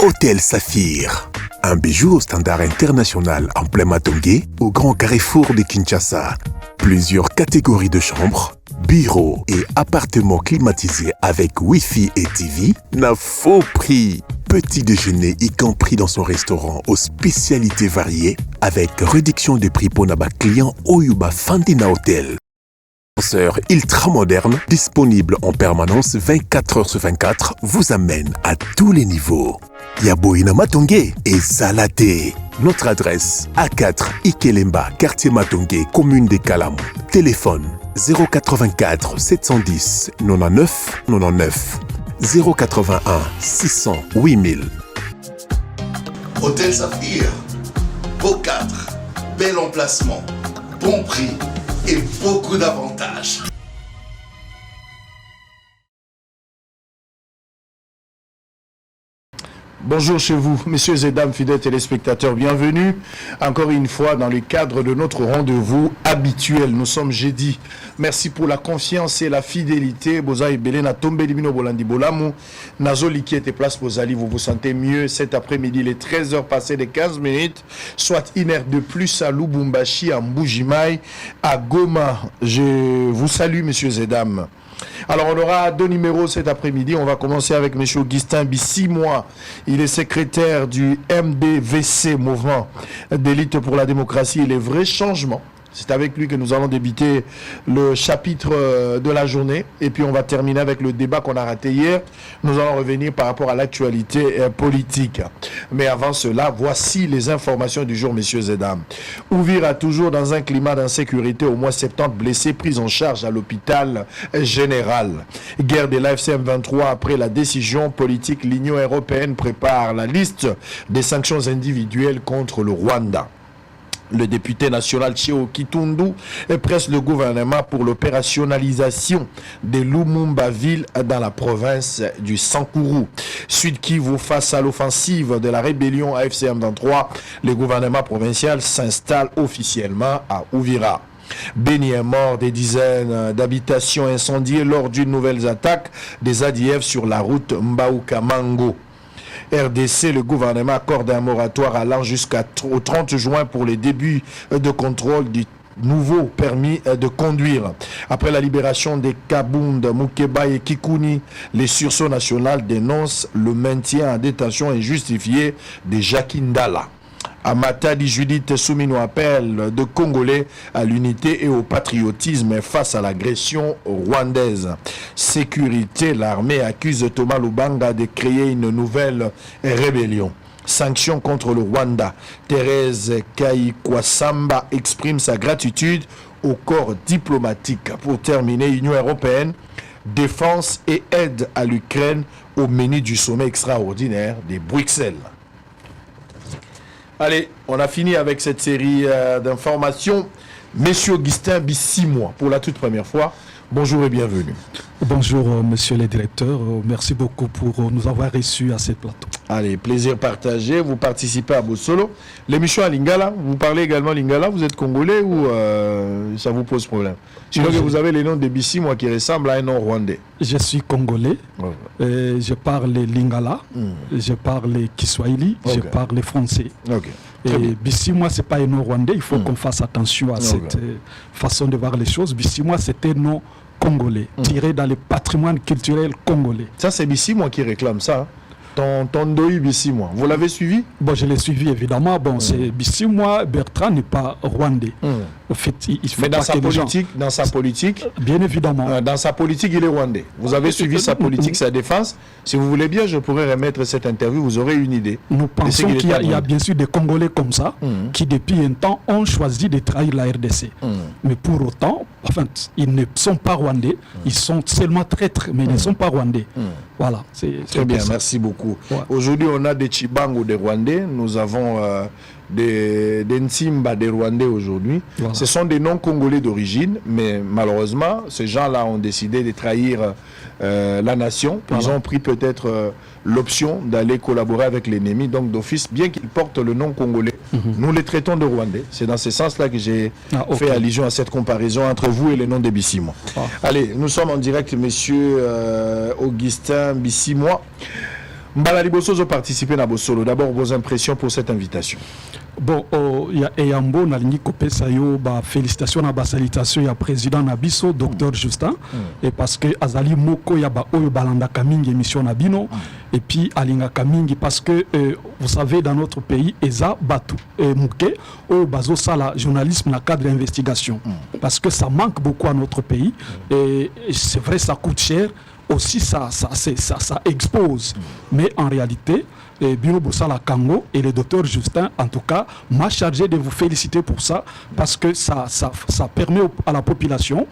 Hôtel Saphir. Un bijou au standard international en plein Matongé, au grand carrefour de Kinshasa. Plusieurs catégories de chambres, bureaux et appartements climatisés avec Wi-Fi et TV n'a faux prix. Petit déjeuner y compris dans son restaurant aux spécialités variées avec réduction de prix pour naba client Oyuba Fandina Hotel. Ascenseur ultra moderne, disponible en permanence 24 heures sur 24, vous amène à tous les niveaux. Yaboina Matongé et Zalaté. Notre adresse A4 Ikelemba, quartier Matongé, commune des Kalam. Téléphone 084 710 99 99 081 600 8000. Hôtel Saphir, beau cadre, bel emplacement, bon prix et beaucoup d'avantages. Bonjour chez vous, messieurs et dames, fidèles téléspectateurs, bienvenue encore une fois dans le cadre de notre rendez-vous habituel. Nous sommes jeudi. Merci pour la confiance et la fidélité. Bozaï Belena Tombe Limino Bolandi Bolamu. Nazoli qui était place Bozali, vous vous sentez mieux cet après-midi, il est 13h passées de 15 minutes, soit une heure de plus à Lubumbashi, à Mbujimaï, à Goma. Je vous salue, messieurs et dames. Alors on aura deux numéros cet après-midi. On va commencer avec M. Augustin Bissimois. Il est secrétaire du MDVC, Mouvement d'élite pour la démocratie et les vrais changements. C'est avec lui que nous allons débuter le chapitre de la journée. Et puis on va terminer avec le débat qu'on a raté hier. Nous allons revenir par rapport à l'actualité politique. Mais avant cela, voici les informations du jour, messieurs et dames. Ouvira toujours dans un climat d'insécurité, au moins 70 blessés pris en charge à l'hôpital général. Guerre de l'AFCM 23 après la décision politique. L'Union européenne prépare la liste des sanctions individuelles contre le Rwanda. Le député national Cheo Kitundu presse le gouvernement pour l'opérationnalisation de Lumumba-ville dans la province du Sankuru. Sud Kivu face à l'offensive de la rébellion AFCM 23, le gouvernement provincial s'installe officiellement à Uvira. Béni est mort, des dizaines d'habitations incendiées lors d'une nouvelle attaque des ADF sur la route Mbauka-Mango. RDC, le gouvernement accorde un moratoire allant jusqu'au 30 juin pour les débuts de contrôle du nouveau permis de conduire. Après la libération des Kabund, Mukeba et Kikuni, les sursauts nationaux dénoncent le maintien en détention injustifié de Jacques Ndala. À Matadi, Judith Soumino appelle de Congolais à l'unité et au patriotisme face à l'agression rwandaise. Sécurité, l'armée accuse Thomas Lubanga de créer une nouvelle rébellion. Sanctions contre le Rwanda. Thérèse Kayikwasamba exprime sa gratitude au corps diplomatique. Pour terminer, Union européenne, défense et aide à l'Ukraine au menu du sommet extraordinaire de Bruxelles. Allez, on a fini avec cette série d'informations. Monsieur Augustin Bissimois, pour la toute première fois, bonjour et bienvenue. Bonjour, monsieur le directeur. Merci beaucoup pour nous avoir reçus à ce plateau. Allez, plaisir partagé. Vous participez à Bossolo. L'émission à Lingala, vous parlez également Lingala. Vous êtes congolais ou ça vous pose problème? Sinon que vous avez les noms de Bissimois qui ressemblent à un nom rwandais. Je suis congolais. Okay. Je parle Lingala. Je parle Kiswahili. Okay. Je parle français. Okay. Et Bissimois, ce n'est pas un nom rwandais. Il faut qu'on fasse attention à cette façon de voir les choses. Bissimois, c'est un nom congolais, tiré dans le patrimoine culturel congolais. Ça, c'est Bissimois qui réclame ça. Ton Doi Bissimois, vous l'avez suivi? Bon, je l'ai suivi évidemment. Bon, c'est Bissimois. Bertrand n'est pas rwandais. En fait, il faut mais dans pas sa politique, bien évidemment. Dans sa politique, il est rwandais. Vous avez suivi sa politique, sa défense. Si vous voulez bien, je pourrais remettre cette interview. Vous aurez une idée. Nous pensons qu'il y a bien sûr des Congolais comme ça qui, depuis un temps, ont choisi de trahir la RDC. Mais pour autant, enfin, ils ne sont pas rwandais. Ils sont seulement traîtres, mais ils ne sont pas rwandais. Voilà. Très bien, merci beaucoup. Ouais. Aujourd'hui, on a des Chibango des Rwandais. Nous avons des Nsimba des Rwandais aujourd'hui. Voilà. Ce sont des non-congolais d'origine, mais malheureusement, ces gens-là ont décidé de trahir la nation. Voilà. Ils ont pris peut-être l'option d'aller collaborer avec l'ennemi. Donc d'office, bien qu'ils portent le nom congolais, nous les traitons de Rwandais. C'est dans ce sens-là que j'ai fait allusion à cette comparaison entre vous et les noms des Bissimois. Allez, nous sommes en direct, monsieur Augustin Bissimois. Mbala Liboso ont participé à Bosolo. D'abord, vos impressions pour cette invitation. Bon, il y a Eyambo, Nalingi Kopesa yo, félicitations à salutation à président Nabiso, docteur Justin, et parce que Azali Moko ya ba oyo balanda kamingi émission Nabino, et puis Alinga Kamingi parce que vous savez dans notre pays Eza Batu Mouké au bazo sala journalisme na cadre d'investigation, parce que ça manque beaucoup à notre pays et c'est vrai ça coûte cher. Aussi ça expose, mais en réalité Bino Boussala Kango et le docteur Justin en tout cas m'a chargé de vous féliciter pour ça parce que ça permet à la population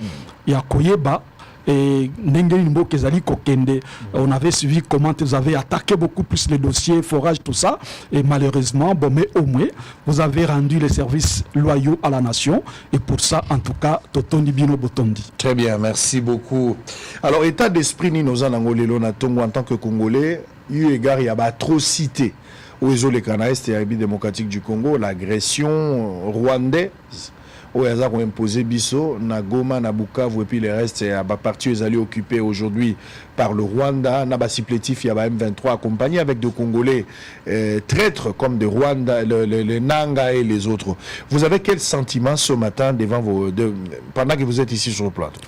et à Koyeba et Nengenimbo Kezali Kokende, on avait suivi comment vous avez attaqué beaucoup plus les dossiers, forage, tout ça, et malheureusement, bon, mais au moins, vous avez rendu les services loyaux à la nation, et pour ça, en tout cas, Totondi Bino Botondi. Très bien, merci beaucoup. Alors, état d'esprit, ni nos Angolelo Natongo en tant que Congolais, eu égard, il y a atrocité aux Ezolekana, Est et République démocratique du Congo, l'agression rwandaise. Au hasard ont imposé Bisso, na Goma, na Bukavu et puis les restes à partie ils allaient occupés aujourd'hui par le Rwanda, na Basipletif, il y a M23 accompagné avec des Congolais traîtres comme des Rwanda, les Nanga et les autres. Vous avez quel sentiment ce matin pendant que vous êtes ici sur le plateau?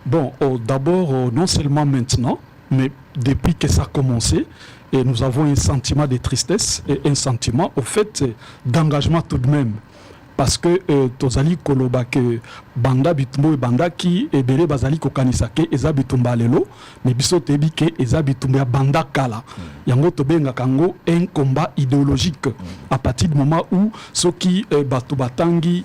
Bon, d'abord, non seulement maintenant, mais depuis que ça a commencé, et nous avons un sentiment de tristesse et un sentiment au fait d'engagement tout de même. Parce que tozali koloba que banda bitumbo et banda qui ebele bazali kokanisa ke eza bitumba lelo mais biso tebi ke eza bitumba banda kala yango tobenga kango un combat idéologique à partir du moment où ceux qui bato batangi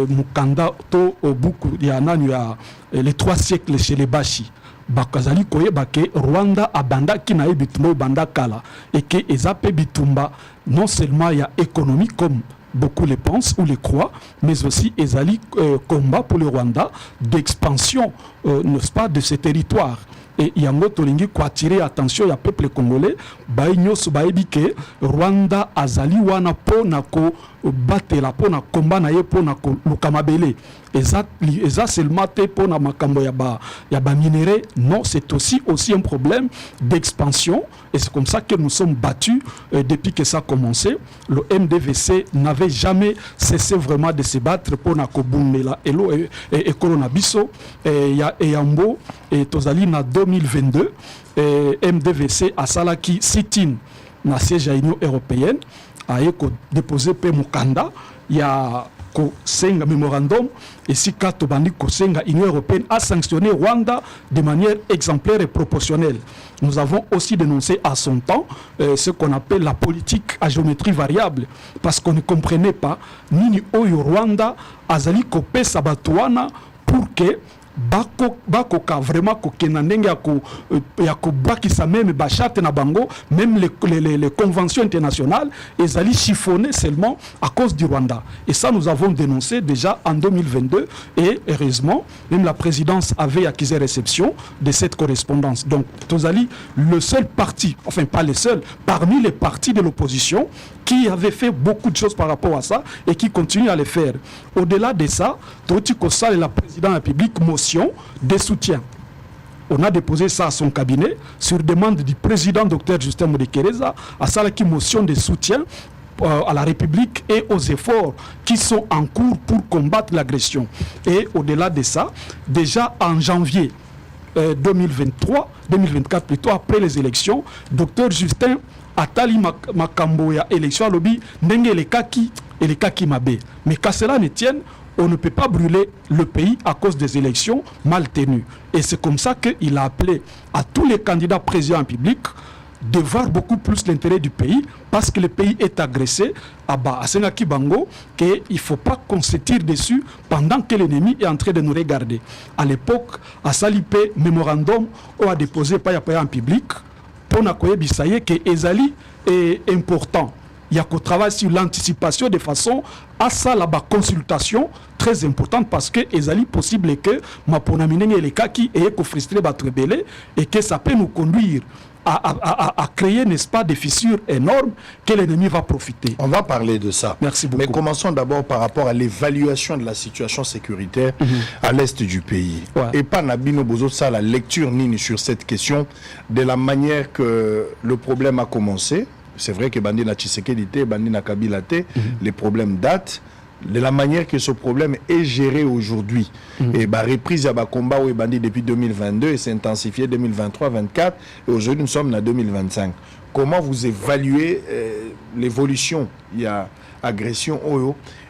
mukanda to buku ya nani ya les 3 siècles chez les Bashi bakazali koyeba ke Rwanda abanda ki na bitumba banda kala et que eza pe bitumba non seulement il y a économie comme beaucoup le pensent ou le croient, mais aussi Ezali combat pour le Rwanda d'expansion, n'est-ce pas, de ces territoires. Et yango tolingi ko attirer attention ya peuple congolais baïnyo subaïbi ke Rwanda azali wana po na ko batela po na combat na ye po na ko lukamabele eza seulement te po na makambo ya ba minerai. Non, c'est aussi un problème d'expansion et c'est comme ça que nous sommes battus depuis que ça a commencé. Le MDVC n'avait jamais cessé vraiment de se battre pour na ko bumela elo et corona biso et ya Eyambo et tozali na 2022 MDVC a salaki sit-in na siège à l'Union européenne a déposé pe mukanda ya ko senga mémorandum et si kato bandi ko senga Union européenne a sanctionné Rwanda de manière exemplaire et proportionnelle. Nous avons aussi dénoncé à son temps ce qu'on appelle la politique à géométrie variable parce qu'on ne comprenait pas nini oyo Rwanda azali ko pesa batuana pour que bakoka vraiment kokena ndenge ya ko bakisa même bachate na bango même les conventions internationales ezali chiffonnées seulement à cause du Rwanda et ça nous avons dénoncé déjà en 2022 et heureusement même la présidence avait accusé réception de cette correspondance. Donc tozali le seul parti, enfin pas le seul, parmi les partis de l'opposition qui avait fait beaucoup de choses par rapport à ça et qui continue à le faire. Au-delà de ça, Toti Kossal et la présidente de la République motion de soutien. On a déposé ça à son cabinet sur demande du président Dr Justin Modekereza à ça qui motion de soutien à la République et aux efforts qui sont en cours pour combattre l'agression. Et au-delà de ça, déjà en janvier 2024 plutôt, après les élections, Dr Justin Atali Makambo ya élection lobby ndenge les kaki mabe. Mais qu'à cela ne tienne, on ne peut pas brûler le pays à cause des élections mal tenues. Et c'est comme ça qu'il a appelé à tous les candidats présidents publics de voir beaucoup plus l'intérêt du pays parce que le pays est agressé à Senaki Bango qu'il ne faut pas qu'on se tire dessus pendant que l'ennemi est en train de nous regarder. À l'époque, à Salipé, mémorandum, on a déposé pas en public pour n'akoyebisaye que Ezali est important. Il y a qu'au travail sur l'anticipation de façon à ça la consultation très importante parce que Ezali possible que ma ponamine les cas qui est frustré battre belé et que ça peut nous conduire à créer, n'est-ce pas, des fissures énormes que l'ennemi va profiter. On va parler de ça. Merci beaucoup. Mais commençons d'abord par rapport à l'évaluation de la situation sécuritaire à l'est du pays. Ouais. Et pas Nabino Bozo, ça, la lecture Nini sur cette question, de la manière que le problème a commencé. C'est vrai que Bandi na Tshisekedi, Bandi na Kabila, les problèmes datent. De la manière que ce problème est géré aujourd'hui. Et bah, reprise à combat où est bandit depuis 2022 et s'est intensifié 2023-2024 et aujourd'hui nous sommes en 2025. Comment vous évaluez l'évolution? Il y a agression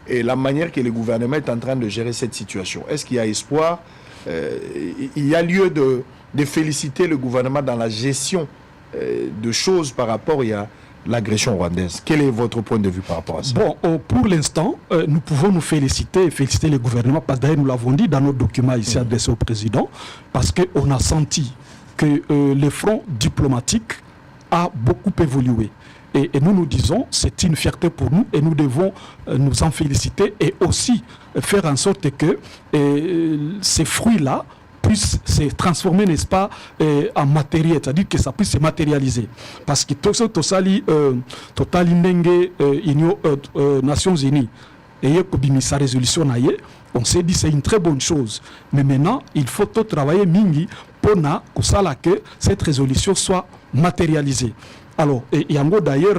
et la manière que le gouvernement est en train de gérer cette situation. Est-ce qu'il y a espoir? Il y a lieu de féliciter le gouvernement dans la gestion de choses par rapport à l'agression rwandaise. Quel est votre point de vue par rapport à ça? Bon, pour l'instant, nous pouvons nous féliciter et féliciter le gouvernement, parce que d'ailleurs nous l'avons dit dans nos documents ici adressés au président, parce qu'on a senti que le front diplomatique a beaucoup évolué. Et nous nous disons, c'est une fierté pour nous et nous devons nous en féliciter et aussi faire en sorte que ces fruits-là puisse se transformer, n'est-ce pas, en matériel, c'est-à-dire que ça puisse se matérialiser. Parce que tout ça, Nations Unies, et sa résolution, on s'est dit c'est une très bonne chose. Mais maintenant, il faut tout travailler mingi pour que cette résolution soit matérialisée. Alors, et Yango d'ailleurs,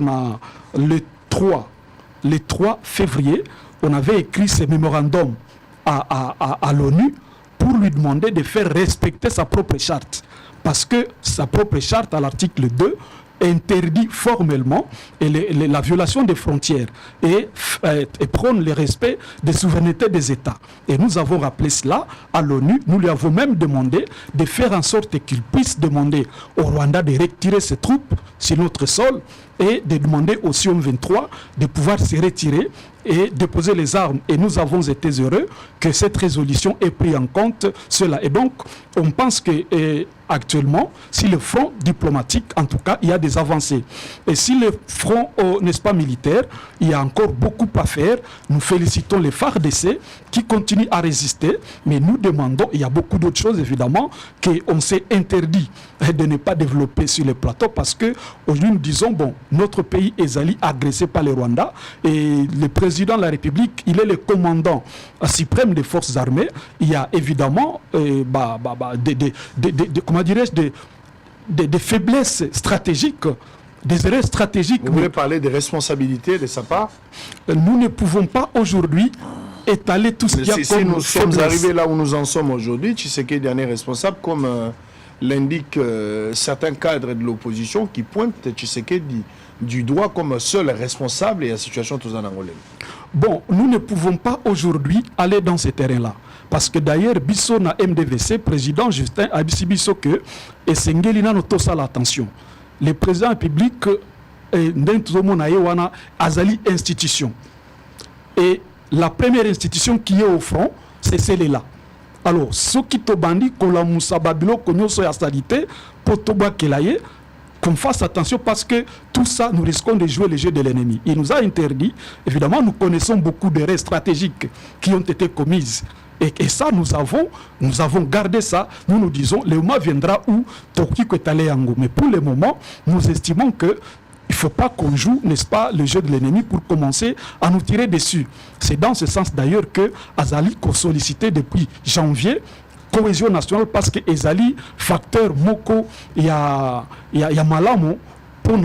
le 3 février, on avait écrit ce mémorandum à l'ONU pour lui demander de faire respecter sa propre charte. Parce que sa propre charte, à l'article 2, interdit formellement la violation des frontières et prône le respect des souverainetés des États. Et nous avons rappelé cela à l'ONU. Nous lui avons même demandé de faire en sorte qu'il puisse demander au Rwanda de retirer ses troupes sur notre sol et de demander au M23 de pouvoir se retirer et déposer les armes. Et nous avons été heureux que cette résolution ait pris en compte cela. Et donc, on pense que actuellement, si le front diplomatique, en tout cas, il y a des avancées. Et si le front, n'est-ce pas, militaire, il y a encore beaucoup à faire. Nous félicitons les FARDC qui continuent à résister, mais nous demandons, il y a beaucoup d'autres choses, évidemment, qu'on s'est interdit de ne pas développer sur les plateaux parce que aujourd'hui nous disons, bon, notre pays est agressé par le Rwanda et le président de la République, il est le commandant suprême des forces armées. Il y a évidemment comment dirais-je, des faiblesses stratégiques, des erreurs stratégiques. Vous voulez parler des responsabilités de sa part? Nous ne pouvons pas aujourd'hui étaler tout ce qu'il y a si nous sommes arrivés là où nous en sommes aujourd'hui, Tshisekedi en est responsable, comme l'indiquent certains cadres de l'opposition qui pointent Tshisekedi du doigt comme seul responsable et la situation tous en Angola. Bon, nous ne pouvons pas aujourd'hui aller dans ce terrain-là. Parce que d'ailleurs, Bisso na MDVC, président Justin a dit Bisso que et Sengelina noto ça l'attention. Le président public wana azali institution. Et la première institution qui est au front, c'est celle-là. Alors, ce qui te bandit, qu'on la moussa babilo, qu'on soit salité, pour toba kelaye, qu'on fasse attention parce que tout ça, nous risquons de jouer le jeu de l'ennemi. Il nous a interdit, évidemment, nous connaissons beaucoup d'erreurs stratégiques qui ont été commises. Et ça, nous avons gardé ça. Nous nous disons, le moment viendra où Toki est allé en go. Mais pour le moment, nous estimons que il ne faut pas qu'on joue, n'est-ce pas, le jeu de l'ennemi pour commencer à nous tirer dessus. C'est dans ce sens d'ailleurs que Azali a sollicité depuis janvier cohésion nationale parce que Azali, facteur Moko, il y a Malamo pour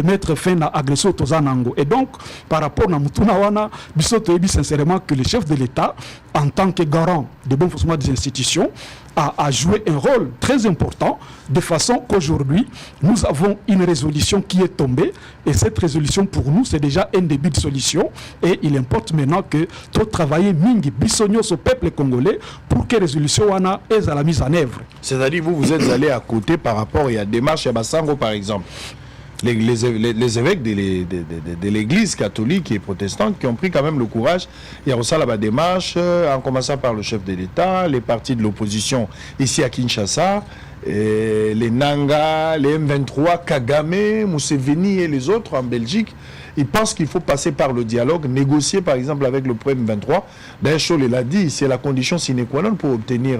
mettre fin à l'agression aux Anango. Et donc, par rapport à Moutunawana, Bissoto dit sincèrement que le chef de l'État, en tant que garant de bon fonctionnement des institutions, a joué un rôle très important, de façon qu'aujourd'hui, nous avons une résolution qui est tombée, et cette résolution, pour nous, c'est déjà un début de solution, et il importe maintenant que tout travailler mingi bisogno au peuple congolais pour que la résolution ait la mise en œuvre. C'est-à-dire, vous êtes allé à côté par rapport à la démarche à Bassango, par exemple. Les évêques de l'église catholique et protestante qui ont pris quand même le courage. Il y a aussi la démarche, en commençant par le chef de l'État, les partis de l'opposition ici à Kinshasa, les Nanga, les M23, Kagame, Museveni et les autres en Belgique. Ils pensent qu'il faut passer par le dialogue, négocier par exemple avec le premier M23. D'ailleurs, Cholet l'a dit, c'est la condition sine qua non pour obtenir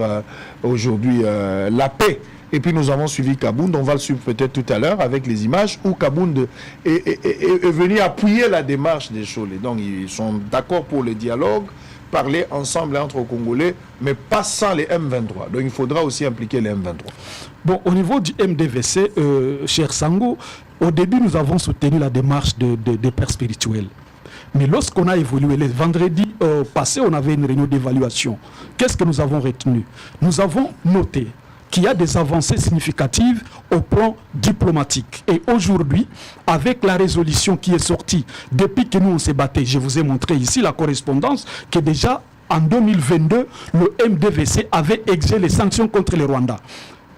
aujourd'hui la paix Et puis nous avons suivi Kabound, on va le suivre peut-être tout à l'heure avec les images où Kabound est venu appuyer la démarche des Cholés. Donc ils sont d'accord pour le dialogue, parler ensemble entre Congolais, mais pas sans les M23. Donc il faudra aussi impliquer les M23. Bon, au niveau du MDVC, cher Sango, au début nous avons soutenu la démarche des pères spirituels. Mais lorsqu'on a évolué, le vendredi passé, on avait une réunion d'évaluation. Qu'est-ce que nous avons retenu? Nous avons noté qu'il y a des avancées significatives au plan diplomatique. Et aujourd'hui, avec la résolution qui est sortie, depuis que nous on s'est battu, je vous ai montré ici la correspondance, que déjà en 2022, le MDVC avait exercé les sanctions contre le Rwanda.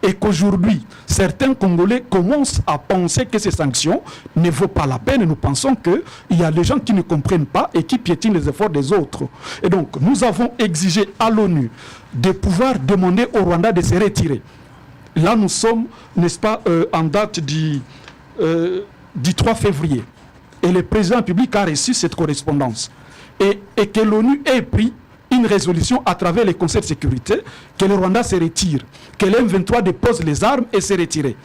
Et qu'aujourd'hui, certains Congolais commencent à penser que ces sanctions ne vaut pas la peine. Et nous pensons qu'il y a des gens qui ne comprennent pas et qui piétinent les efforts des autres. Et donc, nous avons exigé à l'ONU de pouvoir demander au Rwanda de se retirer. Là, nous sommes, n'est-ce pas, en date du 3 février. Et le président de la République a reçu cette correspondance. Et que l'ONU ait pris une résolution à travers les conseils de sécurité, que le Rwanda se retire, que l'M23 dépose les armes et se retire.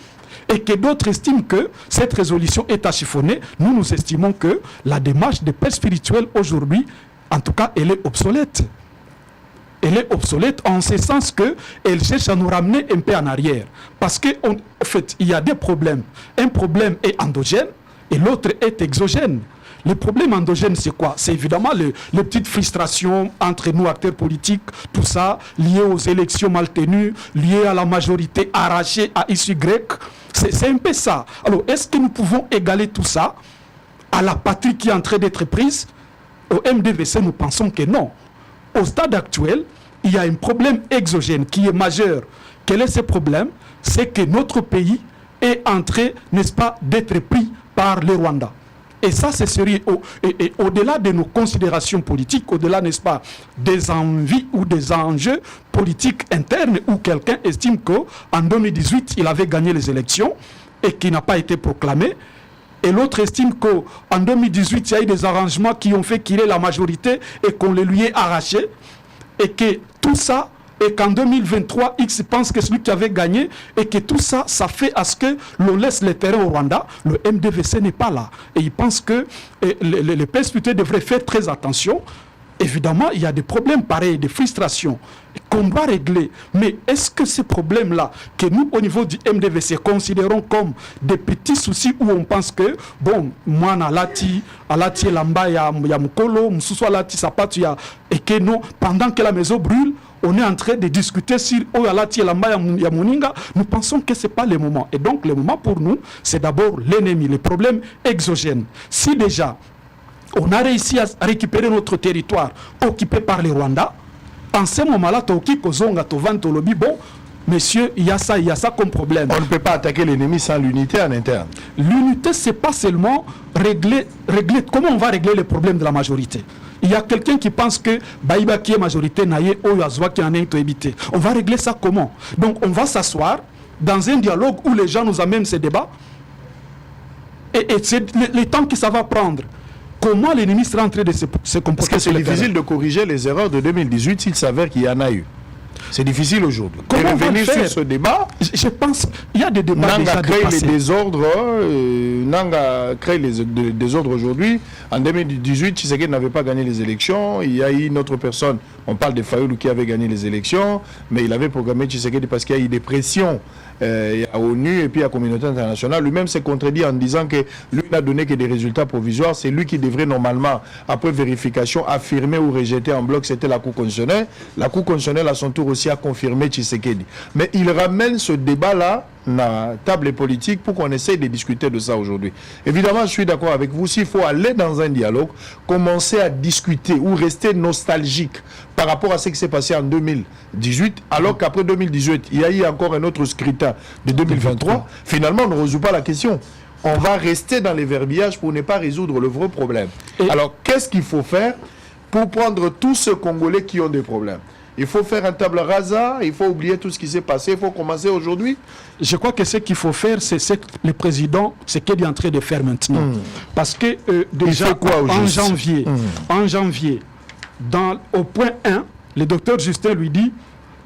Et que d'autres estiment que cette résolution est à chiffonner. Nous estimons que la démarche des pères spirituels aujourd'hui, en tout cas, elle est obsolète. Elle est obsolète en ce sens qu'elle cherche à nous ramener un peu en arrière. Parce qu'en fait, il y a des problèmes. Un problème est endogène et l'autre est exogène. Le problème endogène, c'est quoi? C'est évidemment les petites frustrations entre nous, acteurs politiques, tout ça, lié aux élections mal tenues, lié à la majorité arrachée à issue grecque. C'est un peu ça. Alors, est-ce que nous pouvons égaler tout ça à la patrie qui est en train d'être prise? Au MDVC, nous pensons que non. Au stade actuel, il y a un problème exogène qui est majeur. Quel est ce problème? C'est que notre pays est en train, n'est-ce pas, d'être pris par le Rwanda. Et ça, c'est sérieux. Et au-delà de nos considérations politiques, au-delà, n'est-ce pas, des envies ou des enjeux politiques internes où quelqu'un estime qu'en 2018, il avait gagné les élections et qu'il n'a pas été proclamé. Et l'autre estime qu'en 2018, il y a eu des arrangements qui ont fait qu'il ait la majorité et qu'on les lui ait arraché. Et que tout ça, et qu'en 2023, X pense que celui qui avait gagné, et que tout ça, ça fait à ce que l'on laisse le terrain au Rwanda. Le MDVC n'est pas là. Et il pense que les perspectives devraient faire très attention. Évidemment, il y a des problèmes pareils, des frustrations qu'on doit régler. Mais est-ce que ces problèmes-là, que nous, au niveau du MDVC, considérons comme des petits soucis où on pense que, bon, moi, alati lamba ya mukolo, msusu alati sapatu ya, et que non, pendant que la maison brûle, on est en train de discuter sur alati lamba ya moninga, nous pensons que ce n'est pas le moment. Et donc, le moment pour nous, c'est d'abord l'ennemi, les problèmes exogènes. Si déjà, on a réussi à récupérer notre territoire occupé par les Rwandais. En ce moment-là, bon, monsieur, il y a ça comme problème. On ne peut pas attaquer l'ennemi sans l'unité en interne. L'unité, ce n'est pas seulement régler. Comment on va régler les problèmes de la majorité? Il y a quelqu'un qui pense que Baïba qui est majorité, Naye, Oyazwa qui en est évité. On va régler ça comment? Donc, on va s'asseoir dans un dialogue où les gens nous amènent ces débats. Et c'est le temps que ça va prendre. Comment l'ennemi sera en train de se comporter? Parce que c'est difficile de corriger les erreurs de 2018 s'il s'avère qu'il y en a eu. C'est difficile aujourd'hui. Comment revenir sur ce débat? Je pense qu'il y a des débats déjà dépassés. Les désordres, Nanga crée les désordres aujourd'hui. En 2018, Tshisekedi n'avait pas gagné les élections. Il y a eu une autre personne, on parle de Fayoulou qui avait gagné les élections, mais il avait programmé Tshisekedi parce qu'il y a eu des pressions à ONU et puis à la communauté internationale. Lui-même s'est contredit en disant que lui n'a donné que des résultats provisoires. C'est lui qui devrait normalement, après vérification, affirmer ou rejeter en bloc. C'était la Cour constitutionnelle. La Cour constitutionnelle, à son tour aussi, a confirmé Tshisekedi. Mais il ramène ce débat-là dans la table politique pour qu'on essaye de discuter de ça aujourd'hui. Évidemment, je suis d'accord avec vous. S'il faut aller dans un dialogue, commencer à discuter ou rester nostalgique par rapport à ce qui s'est passé en 2018, alors qu'après 2018, il y a eu encore un autre scrutin de 2023, finalement, on ne résout pas la question. On va rester dans les verbiages pour ne pas résoudre le vrai problème. Alors, qu'est-ce qu'il faut faire pour prendre tous ces Congolais qui ont des problèmes? Il faut faire un table rasa, il faut oublier tout ce qui s'est passé, il faut commencer aujourd'hui. Je crois que ce qu'il faut faire, c'est ce que le président, ce qu'il est en train de faire maintenant. Parce que déjà, en janvier, au point 1, le docteur Justin lui dit,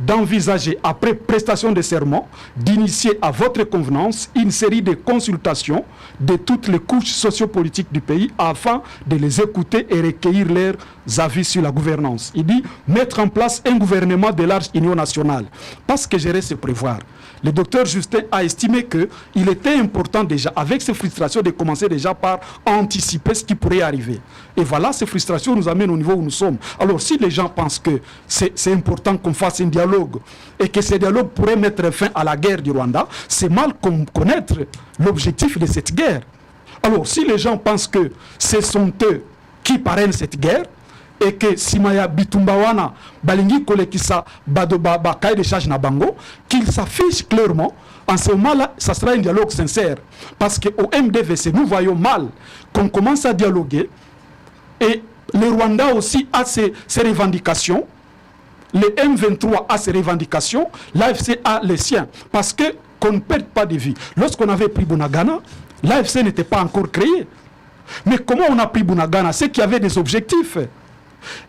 d'envisager, après prestation de serment, d'initier à votre convenance une série de consultations de toutes les couches sociopolitiques du pays afin de les écouter et recueillir leurs avis sur la gouvernance. Il dit mettre en place un gouvernement de large union nationale. Parce que gérer, c'est prévoir. Le docteur Justin a estimé qu'il était important déjà, avec ces frustrations, de commencer déjà par anticiper ce qui pourrait arriver. Et voilà, ces frustrations nous amènent au niveau où nous sommes. Alors, si les gens pensent que c'est important qu'on fasse un dialogue et que ce dialogue pourrait mettre fin à la guerre du Rwanda, c'est mal connaître l'objectif de cette guerre. Alors, si les gens pensent que ce sont eux qui parrainent cette guerre, et que Simaya Bitumbawana, Balingi Kolekisa, Badoba, Kaye de Charge Nabango, qu'il s'affiche clairement, en ce moment-là, ça sera un dialogue sincère. Parce qu'au MDVC, nous voyons mal qu'on commence à dialoguer, et le Rwanda aussi a ses revendications, le M23 a ses revendications, l'AFC a les siens. Parce qu'on ne perd pas de vue. Lorsqu'on avait pris Bunagana, l'AFC n'était pas encore créé. Mais comment on a pris Bunagana? C'est qu'il y avait des objectifs.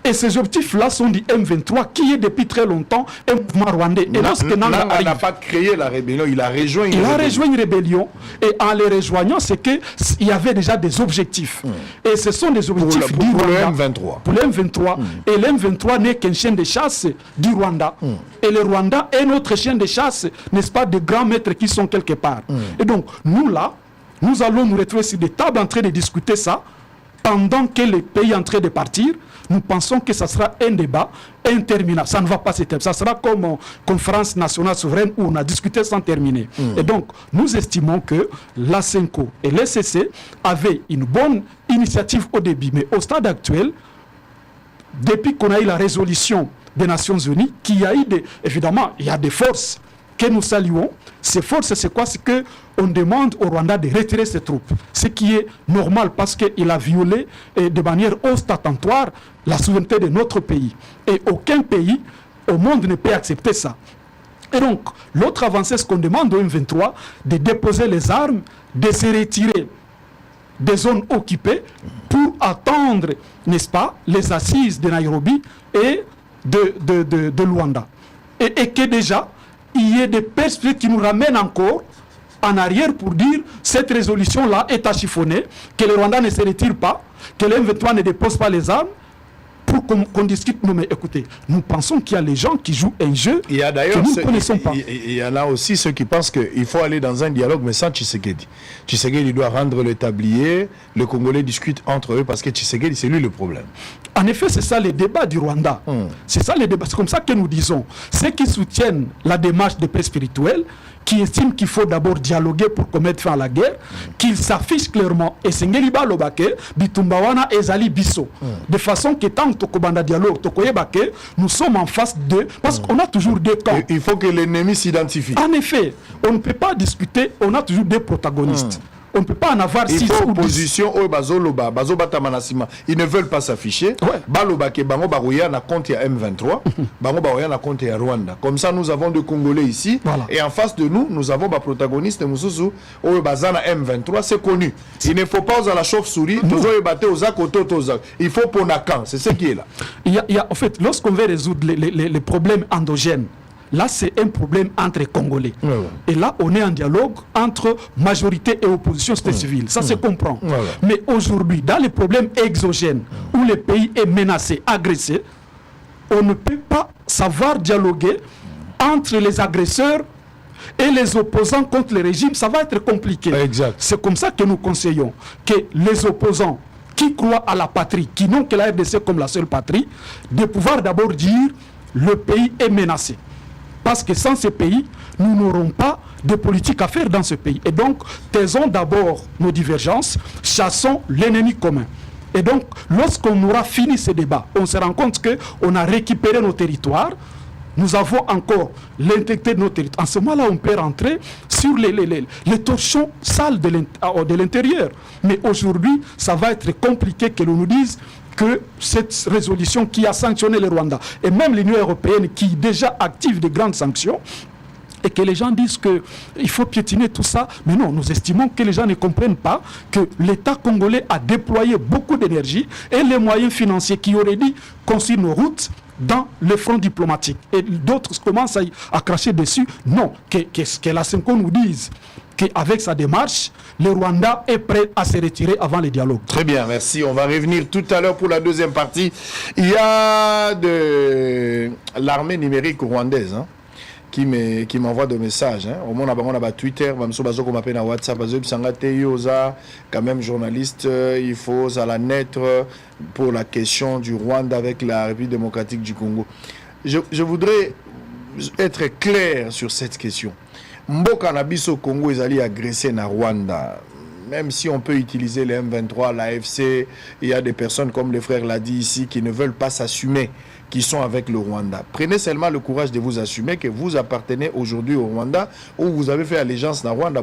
Et ces objectifs-là sont du M23 qui est depuis très longtemps un mouvement rwandais. Et lorsque Nanga il n'a pas créé la rébellion, il a rejoint une rébellion. Et en les rejoignant, c'est qu'il y avait déjà des objectifs. Et ce sont des objectifs du Rwanda. Pour le M23. Et le M23 n'est qu'un chien de chasse du Rwanda. Et le Rwanda est notre chien de chasse, n'est-ce pas, de grands maîtres qui sont quelque part. Et donc, nous là, nous allons nous retrouver sur des tables en train de discuter ça, pendant que les pays sont en train de partir. Nous pensons que ça sera un débat interminable. Ça ne va pas se terminer. Ça sera comme une conférence nationale souveraine où on a discuté sans terminer. Et donc, nous estimons que l'ASENCO et l'ECC avaient une bonne initiative au début. Mais au stade actuel, depuis qu'on a eu la résolution des Nations Unies, évidemment, il y a des forces que nous saluons. Ces forces, c'est quoi? C'est qu'on demande au Rwanda de retirer ses troupes. Ce qui est normal parce qu'il a violé de manière ostentatoire la souveraineté de notre pays. Et aucun pays au monde ne peut accepter ça. Et donc, l'autre avancée, c'est qu'on demande au M23 de déposer les armes, de se retirer des zones occupées pour attendre, n'est-ce pas, les assises de Nairobi et de Luanda. Et que déjà, il y ait des perspectives qui nous ramènent encore en arrière pour dire cette résolution-là est à chiffonner, que le Rwanda ne se retire pas, que le M23 ne dépose pas les armes, pour qu'on discute. Non mais écoutez, nous pensons qu'il y a les gens qui jouent un jeu que nous ne connaissons pas. Il y en a aussi ceux qui pensent qu'il faut aller dans un dialogue, mais sans Tshisekedi. Tshisekedi doit rendre le tablier, les Congolais discutent entre eux parce que Tshisekedi, c'est lui le problème. En effet, c'est ça le débat du Rwanda. C'est ça le débat. C'est comme ça que nous disons. Ceux qui soutiennent la démarche de paix spirituelle, qui estiment qu'il faut d'abord dialoguer pour commettre fin à la guerre, qu'ils s'affichent clairement. Et c'est Ngeliba Lobake, Bitumbawana et Zali Bisso. De façon que tant que Tokobanda dialogue, Tokoyebake, nous sommes en face d'eux, parce qu'on a toujours deux camps. Il faut que l'ennemi s'identifie. En effet, on ne peut pas discuter, on a toujours deux protagonistes. On ne peut pas en avoir 6 ou 10. Ils ne veulent pas s'afficher. Na compte à M23. Na compte à Rwanda. Comme ça, nous avons deux Congolais ici. Voilà. Et en face de nous, nous avons des protagonistes. M23, c'est connu. Il ne faut pas aux la chauve-souris. Il faut pour Nakan. C'est ce qui est là. En fait, lorsqu'on veut résoudre les problèmes endogènes, là, c'est un problème entre Congolais. Et là, on est en dialogue entre majorité et opposition civile. Ça se comprend. Mais aujourd'hui, dans les problèmes exogènes, où le pays est menacé, agressé, on ne peut pas savoir dialoguer entre les agresseurs et les opposants contre le régime. Ça va être compliqué. C'est comme ça que nous conseillons que les opposants qui croient à la patrie, qui n'ont que la RDC comme la seule patrie, de pouvoir d'abord dire le pays est menacé. Parce que sans ce pays, nous n'aurons pas de politique à faire dans ce pays. Et donc, taisons d'abord nos divergences, chassons l'ennemi commun. Et donc, lorsqu'on aura fini ce débat, on se rend compte qu'on a récupéré nos territoires, nous avons encore l'intégrité de nos territoires. En ce moment-là, on peut rentrer sur les torchons sales de l'intérieur. Mais aujourd'hui, ça va être compliqué que l'on nous dise que cette résolution qui a sanctionné le Rwanda, et même l'Union européenne qui déjà active de grandes sanctions, et que les gens disent qu'il faut piétiner tout ça. Mais non, nous estimons que les gens ne comprennent pas que l'État congolais a déployé beaucoup d'énergie et les moyens financiers qui auraient dû construire nos routes dans le front diplomatique. Et d'autres commencent à cracher dessus. Non, que la Senko nous dise qu'avec sa démarche, le Rwanda est prêt à se retirer avant le dialogue. Très bien, merci. On va revenir tout à l'heure pour la deuxième partie. Il y a de l'armée numérique rwandaise qui m'envoie des messages. Au moins, on a Twitter, on m'appelle dans WhatsApp, quand même journaliste, il faut à la net pour la question du Rwanda avec la République démocratique du Congo. Je voudrais être clair sur cette question. Mboka na biso Congo est allé agresser na Rwanda. Même si on peut utiliser les M23, l'AFC, il y a des personnes comme les frères l'a dit ici qui ne veulent pas s'assumer, qui sont avec le Rwanda. Prenez seulement le courage de vous assumer que vous appartenez aujourd'hui au Rwanda ou vous avez fait allégeance na Rwanda.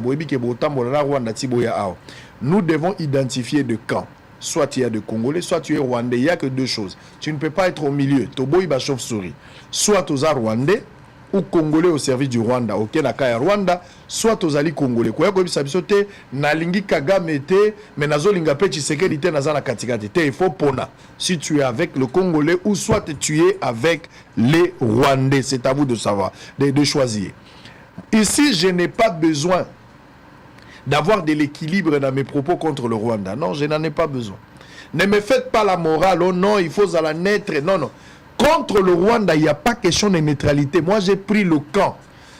Nous devons identifier de camps. Soit tu es de Congolais, soit tu es Rwandais. Il n'y a que deux choses. Tu ne peux pas être au milieu. Tobo iba chauve-souris. Soit tu es Rwandais ou Congolais au service du Rwanda. Ok, na Rwanda, soit aux ali Congolais. Quoi que ça bisote na lingi Kagame te, mais nazo linga pe Tshisekedi te naza na katikati te. Il faut pona. Si tu es avec le Congolais ou soit tu es avec les Rwandais, c'est à vous de savoir, de choisir. Ici, je n'ai pas besoin d'avoir de l'équilibre dans mes propos contre le Rwanda. Non, je n'en ai pas besoin. Ne me faites pas la morale. Oh non, il faut à la naître. Non, non. Contre le Rwanda, il n'y a pas question de neutralité. Moi, j'ai pris le camp.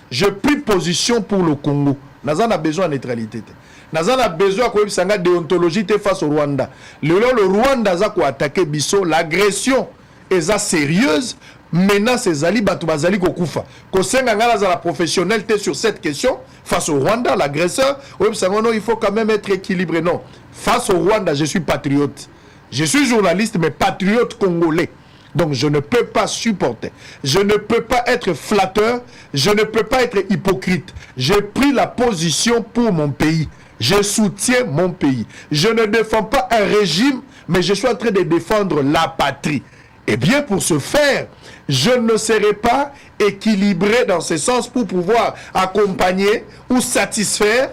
J'ai pris position pour le Congo. Nazan a besoin de neutralité. Nazan a besoin de déontologie face au Rwanda. Le Rwanda a attaqué Bisso. L'agression est sérieuse. Maintenant, c'est Zali Batubazali Kokufa. Kosenga la professionnalité sur cette question face au Rwanda, l'agresseur. Il faut quand même être équilibré. Non. Face au Rwanda, je suis patriote. Je suis journaliste, mais patriote congolais. Donc je ne peux pas supporter, je ne peux pas être flatteur, je ne peux pas être hypocrite. J'ai pris la position pour mon pays, je soutiens mon pays. Je ne défends pas un régime, mais je suis en train de défendre la patrie. Et bien pour ce faire, je ne serai pas équilibré dans ce sens pour pouvoir accompagner ou satisfaire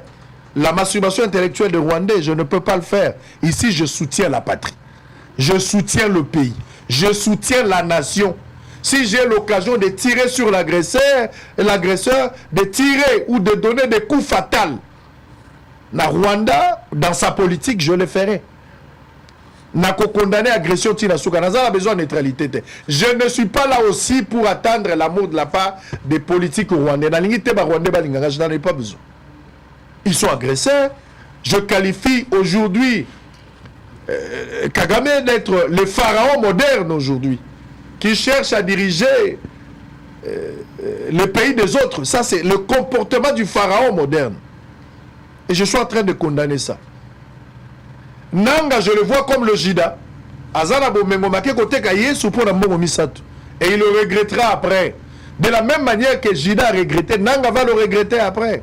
la masturbation intellectuelle de Rwandais. Je ne peux pas le faire. Ici, je soutiens la patrie, je soutiens le pays. Je soutiens la nation. Si j'ai l'occasion de tirer sur l'agresseur, de tirer ou de donner des coups fatals, na Rwanda, dans sa politique, je le ferai. Na ko condamner agression Tinasuka. Naza a besoin de neutralité. Je ne suis pas là aussi pour attendre l'amour de la part des politiques rwandais. Je n'en ai pas besoin. Ils sont agresseurs. Je qualifie aujourd'hui Kagame d'être le pharaon moderne aujourd'hui, qui cherche à diriger le pays des autres. Ça, c'est le comportement du pharaon moderne. Et je suis en train de condamner ça. Nanga, je le vois comme le Jida. Et il le regrettera après. De la même manière que Jida a regretté, Nanga va le regretter après.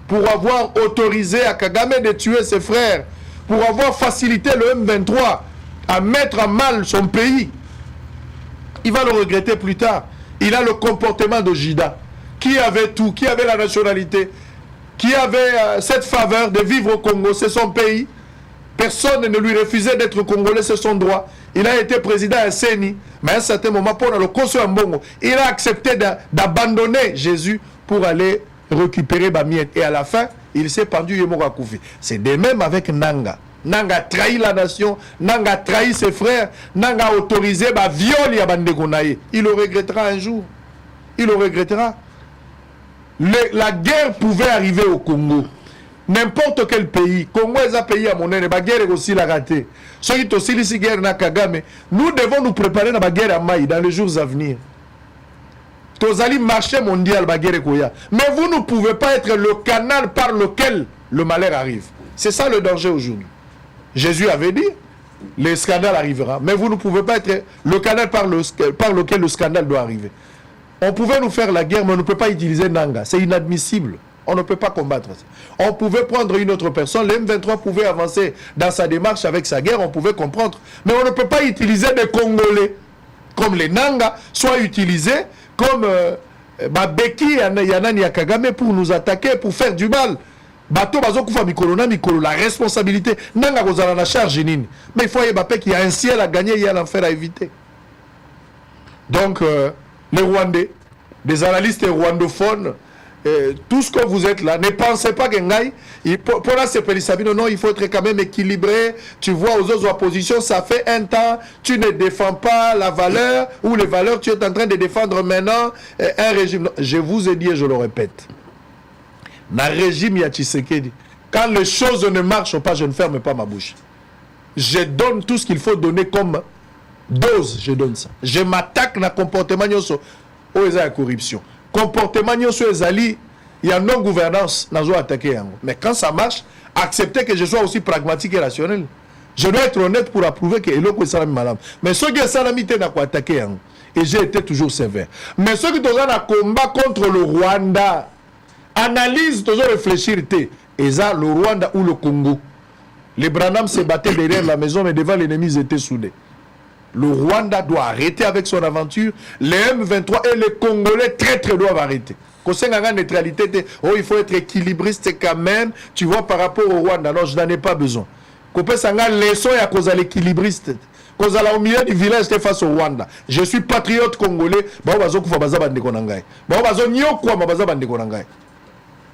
Pour avoir autorisé à Kagame de tuer ses frères, pour avoir facilité le M23 à mettre en mal son pays. Il va le regretter plus tard. Il a le comportement de Jida, qui avait tout, qui avait la nationalité, qui avait cette faveur de vivre au Congo, c'est son pays. Personne ne lui refusait d'être congolais, c'est son droit. Il a été président à Seni, mais à un certain moment, pour le Koso Mbongo, il a accepté d'abandonner Jésus pour aller récupérer Bamiette. Et à la fin, il s'est pendu Yemora Koufi. C'est de même avec Nanga. Nanga a trahi la nation, Nanga a trahi ses frères, Nanga a autorisé le viol à Bandegonaye. Il le regrettera un jour. Il le regrettera. La guerre pouvait arriver au Congo. N'importe quel pays. Congo est un pays à mon avis. La guerre est aussi la ratée. Ceux qui ont aussi guerre na Kagame. Nous devons nous préparer à la guerre à Maï dans les jours à venir. Tozali marché mondial baguerre koya. Mais vous ne pouvez pas être le canal par lequel le malheur arrive. C'est ça le danger aujourd'hui. Jésus avait dit, le scandale arrivera. Mais vous ne pouvez pas être le canal par lequel le scandale doit arriver. On pouvait nous faire la guerre, mais on ne peut pas utiliser Nanga. C'est inadmissible. On ne peut pas combattre ça. On pouvait prendre une autre personne. Le M23 pouvait avancer dans sa démarche avec sa guerre. On pouvait comprendre. Mais on ne peut pas utiliser des Congolais comme les Nanga, soit utilisés comme Beki Yanani Kagame pour nous attaquer, pour faire du mal. Bateau Bazokufa Mikolo, la responsabilité. Nanga Kozala charge nini. Mais il faut qu'il y a un ciel à gagner, il y a l'enfer à éviter. Donc, les Rwandais, des analystes rwandophones, tout ce que vous êtes là, ne pensez pas que pour la CPLI, non, il faut être quand même équilibré. Tu vois, aux autres oppositions, ça fait un temps, tu ne défends pas la valeur ou les valeurs, tu es en train de défendre maintenant un régime. Non, je vous ai dit et je le répète, dans le régime il y a Tshisekedi. Quand les choses ne marchent pas, je ne ferme pas ma bouche. Je donne tout ce qu'il faut donner comme dose, je donne ça. Je m'attaque dans le comportement où il y a la corruption. Comportement il y a non-gouvernance, mais quand ça marche, acceptez que je sois aussi pragmatique et rationnel. Je dois être honnête pour approuver que l'autre est malade. Mais ceux qui sont attaqué, et j'ai été toujours sévère. Mais ceux qui sont en combat contre le Rwanda, analyse, toujours réfléchir, et ça, le Rwanda ou le Congo. Les Branham se battaient derrière la maison, mais devant l'ennemi, ils étaient soudés. Le Rwanda doit arrêter avec son aventure. Les M23 et les Congolais très doivent arrêter. Concernant la neutralité, oh, il faut être équilibriste quand même. Tu vois, par rapport au Rwanda, non, je n'en ai pas besoin. Leçon à cause de l'équilibriste. Cause à au milieu du village face au Rwanda. Je suis patriote congolais.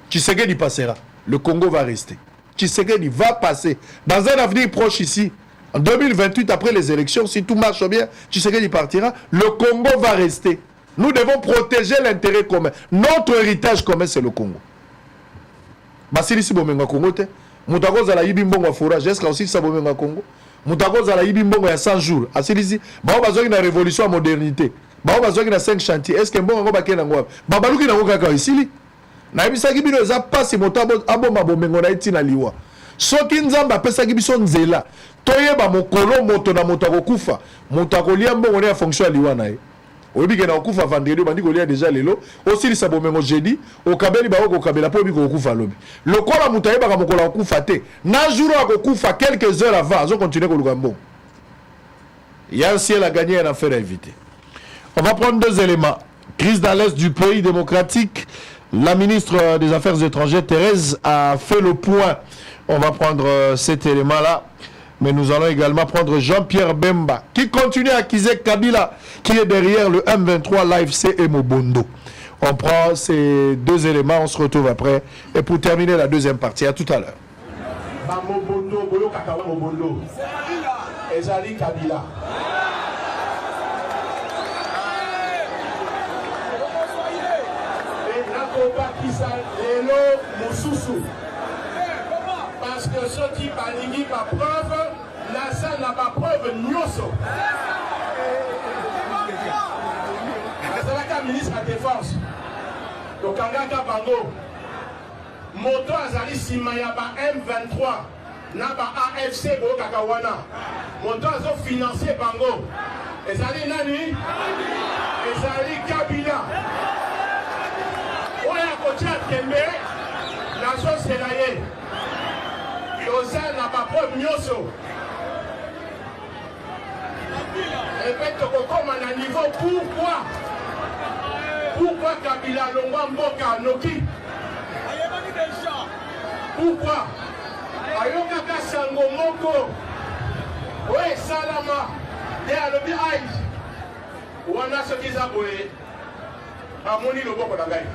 Tshisekedi passera. Le Congo va rester. Tshisekedi va passer. Dans un avenir proche ici, en 2028, après les élections, si tout marche bien, Tshisekedi partira, le Congo va rester. Nous devons protéger l'intérêt commun. Notre héritage commun, c'est le Congo. Basilisi Bomenga Congo te. Moutago Zala Yibimbongo forage. Est-ce aussi ça Bomenga Congo? Moutago Zala Yibimbongo il y a 100 jours. Asilisi, Bao Bazogi na révolution à modernité. Bao Bazogi na 5 chantiers. Est-ce que Mbongo Baké Nangwa? Babaluki Nango Kaka ici. Na Ibisaki Bino Eza Pasi Motabo Aboma Bomengo na Itina Liwa. Soki Nzamba Pesaki Biso Nzela. Toyeba mokolo moto na moto akokufa moto akolia mbongo ne ya fonction liwa na ye oyebi ke na okufa vendredi bandi kolia déjà lelo osilisa bomengo jeudi okabeli ba okabela po biko okufa lobi lokola moto ayebaka mokolo akufa te na jour akokufa quelques heures avant azo continuer koluka mbongo. Il y a un ciel à gagner et un affaire à éviter. On va prendre deux éléments. Crise dans l'est du pays démocratique. La ministre des Affaires étrangères Thérèse a fait le point. On va prendre cet élément-là. Mais nous allons également prendre Jean-Pierre Bemba, qui continue à accuser Kabila, qui est derrière le M23, l'AFC et Mobondo. On prend ces deux éléments, on se retrouve après. Et pour terminer la deuxième partie, à tout à l'heure. Parce que ceux qui balingi ma preuve, la salle n'a pas preuve nyoso. C'est la ministre de la Défense. Donc, Kangaka Bango, Moto Azali Simayaba M23, Naba AFC Bo Kakawana, Moto Azo financé Bango. Ezali Nani, Ezali Kabila. Oya Kotia Kembe, la chose c'est la yé. L'OSA n'a pas preuve nyoso. Répète comme à un niveau, pourquoi Kabila Longwa Mboka Noki? Pourquoi Ayokaka Sango Moko Ouais, Salama De Alobi Aïe Wana Sokizaboé Amoni Loboko Nagaï.